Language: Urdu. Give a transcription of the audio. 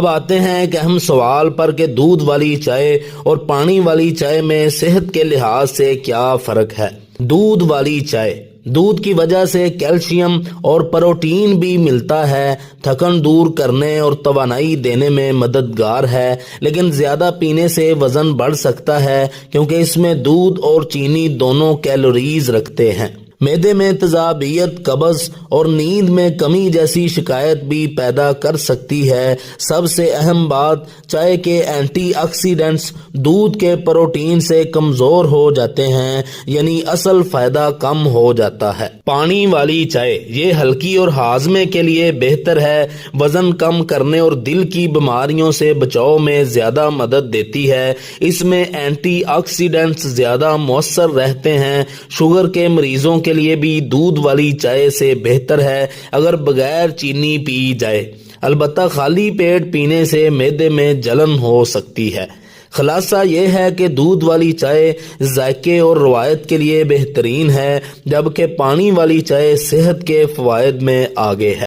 اب آتے ہیں ایک اہم سوال پر کہ دودھ والی چائے اور پانی والی چائے میں صحت کے لحاظ سے کیا فرق ہے۔ دودھ والی چائے دودھ کی وجہ سے کیلشیم اور پروٹین بھی ملتا ہے، تھکن دور کرنے اور توانائی دینے میں مددگار ہے، لیکن زیادہ پینے سے وزن بڑھ سکتا ہے کیونکہ اس میں دودھ اور چینی دونوں کیلوریز رکھتے ہیں۔ معدے میں تیزابیت، قبض اور نیند میں کمی جیسی شکایت بھی پیدا کر سکتی ہے۔ سب سے اہم بات، چائے کے اینٹی آکسیڈنٹس دودھ کے پروٹین سے کمزور ہو جاتے ہیں، یعنی اصل فائدہ کم ہو جاتا ہے۔ پانی والی چائے یہ ہلکی اور ہاضمے کے لیے بہتر ہے، وزن کم کرنے اور دل کی بیماریوں سے بچاؤ میں زیادہ مدد دیتی ہے۔ اس میں اینٹی آکسیڈنٹس زیادہ مؤثر رہتے ہیں۔ شوگر کے مریضوں کے لیے بھی دودھ والی چائے سے بہتر ہے اگر بغیر چینی پی جائے، البتہ خالی پیٹ پینے سے معدے میں جلن ہو سکتی ہے۔ خلاصہ یہ ہے کہ دودھ والی چائے ذائقے اور روایت کے لیے بہترین ہے، جبکہ پانی والی چائے صحت کے فوائد میں آگے ہے۔